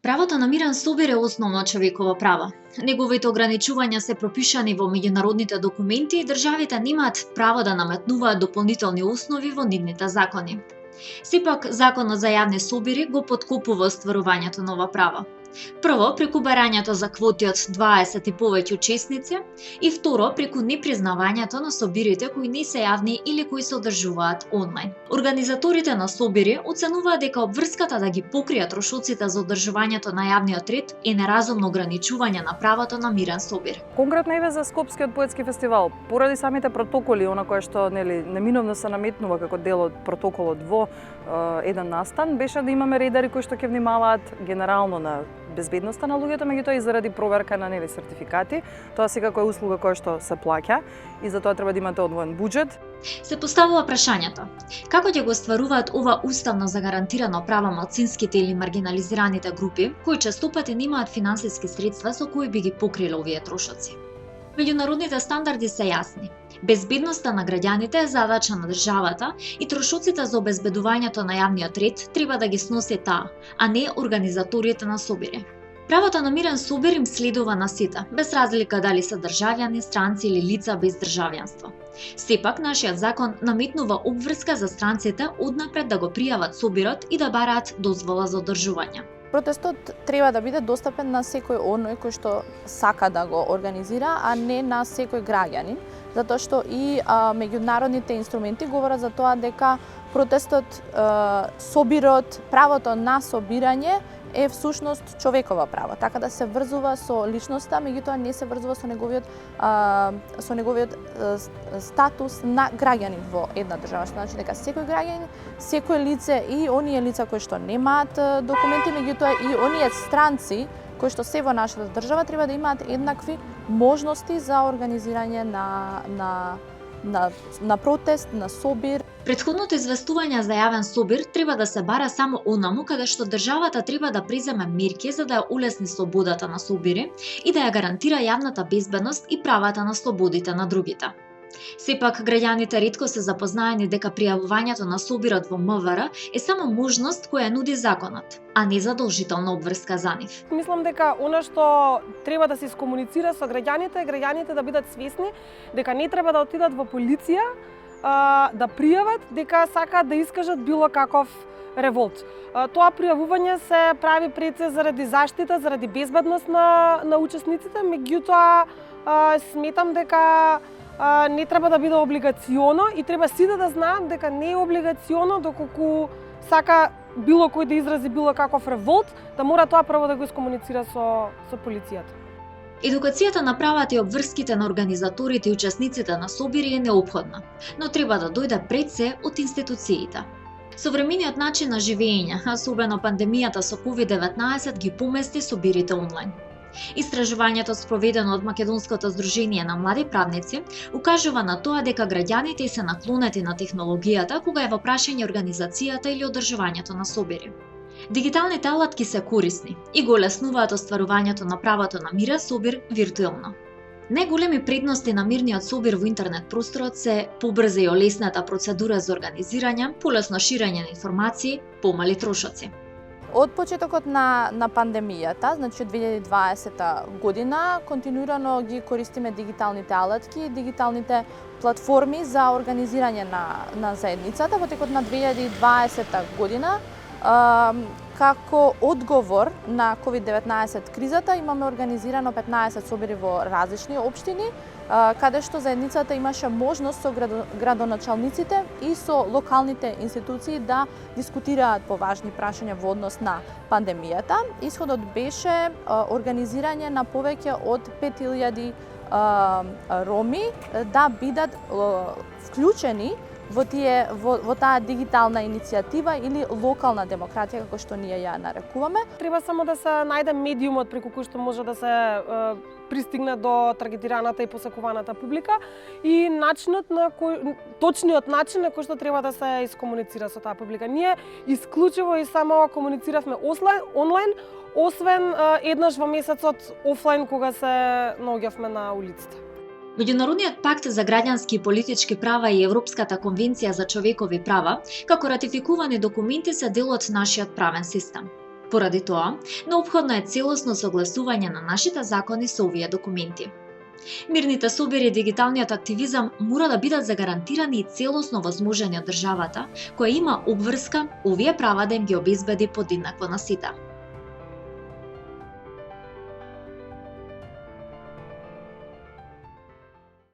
Правото на мирен собир е основно човеково право. Неговите ограничувања се пропишани во меѓународните документи и државите немаат право да наметнуваат дополнителни основи во нивните закони. Сепак, Законот за јавни собири го поткопува остварувањето на ова право. Прво, преку барањето за квоти од 20 и повеќе учесници, и второ, преку непризнавањето на собирите кои не се јавни или кои се одржуваат онлайн. Организаторите на собири оценуваат дека обврската да ги покријат трошоците за одржувањето на јавниот ред е неразумно ограничување на правото на мирен собир. Конкретно еве за Скопскиот поетски фестивал, поради самите протоколи, она кое што неминовно се наметнува како дел од протоколот во еден настан, беше да имаме редари кои што ќе внимаваат генерално на безбедноста на луѓето, меѓутоа и заради проверка на сертификати. Тоа секако е услуга која што се плаќа и за тоа треба да имате одвоен буџет. Се поставува прашањето: како ќе го остваруваат ова уставно загарантирано право малцинските или маргинализираните групи, кои честопати немаат финансиски средства со кои би ги покриле овие трошоци? Меѓународните стандарди се јасни. Безбедноста на граѓаните е задача на државата и трошоците за обезбедувањето на јавниот ред треба да ги сноси таа, а не организаторите на собири. Правото на мирен собир им следува на сите, без разлика дали се државјани, странци или лица без државјанство. Сепак, нашиот закон наметнува обврска за странците однапред да го пријават собирот и да бараат дозвола за одржување. Протестот треба да биде достапен на секој оној кој што сака да го организира, а не на секој граѓанин, затоа што и меѓународните инструменти говорат за тоа дека протестот, собирот, правото на собирање е всушност човекова право, така да се врзува со личноста, меѓутоа не се врзува со неговиот статус на граѓанин во една држава. Што значи дека секој граѓанин, секој лице и оние лица кои што немаат документи, меѓутоа и оние странци кои што се во нашата држава треба да имаат еднакви можности за организирање на протест, на собир. Претходното известување за јавен собир треба да се бара само онаму каде што државата треба да преземе мерки за да ја улесни слободата на собири и да ја гарантира јавната безбедност и правата на слободите на другите. Сепак, граѓаните ретко се запознаени дека пријавувањето на собирот во МВР е само можност која нуди законот, а не задолжителна обврска за нив. Мислам дека она што треба да се искомуницира со граѓаните да бидат свесни дека не треба да отидат во полиција да пријават дека сакаат да искажат било каков револт. Тоа пријавување се прави пред се заради заштита, заради безбедност на учесниците, меѓутоа сметам дека не треба да биде облигационо и треба сите да знаат дека не е облигационо доколку сака било кој да изрази било каков револт, да мора тоа прво да го искомуницира со полицијата. Едукацијата на правата и обврските на организаторите и учесниците на собири е неопходна, но треба да дојде пред се од институциите. Современиот начин на живење, особено пандемијата со COVID-19, ги помести собирите онлайн. Истражувањето спроведено од Македонското здружение на млади правници укажува на тоа дека граѓаните се наклонети на технологијата кога е во прашање организацијата или одржувањето на собири. Дигиталните алатки се корисни и го олеснуваат остварувањето на правото на мирен собир виртуелно. Најголеми предности на мирниот собир во интернет просторот се побрза и олесната процедура за организирање, полесно ширење на информации, помали трошоци. Од почетокот на пандемијата, значи 2020 година, континуирано ги користиме дигиталните алатки, дигиталните платформи за организирање на заедницата. Во текот на 2020 година, како одговор на COVID-19 кризата, имаме организирано 15 собири во различни општини, каде што заедницата имаше можност со градоначалниците и со локалните институции да дискутираат по важни прашања во однос на пандемијата. Исходот беше организирање на повеќе од 5000 роми да бидат вклучени во таа дигитална иницијатива или локална демократија, како што ние ја нарекуваме. Треба само да се најде медиумот преку кој што може да се пристигне до таргетираната и посекуваната публика и точниот начин на кој што треба да се искомуницира со таа публика. Ние исклучиво и само комунициравме онлайн, освен еднаш во месецот офлайн кога се наоѓавме на улиците. Меѓународниот пакт за граѓански и политички права и Европската конвенција за човекови права, како ратификувани документи, се дел од нашиот правен систем. Поради тоа, неопходно е целосно согласување на нашите закони со овие документи. Мирните собори и дигиталниот активизам мора да бидат загарантирани и целосно возможени од државата, која има обврска овие права да им ги обезбеди подеднакво на сите.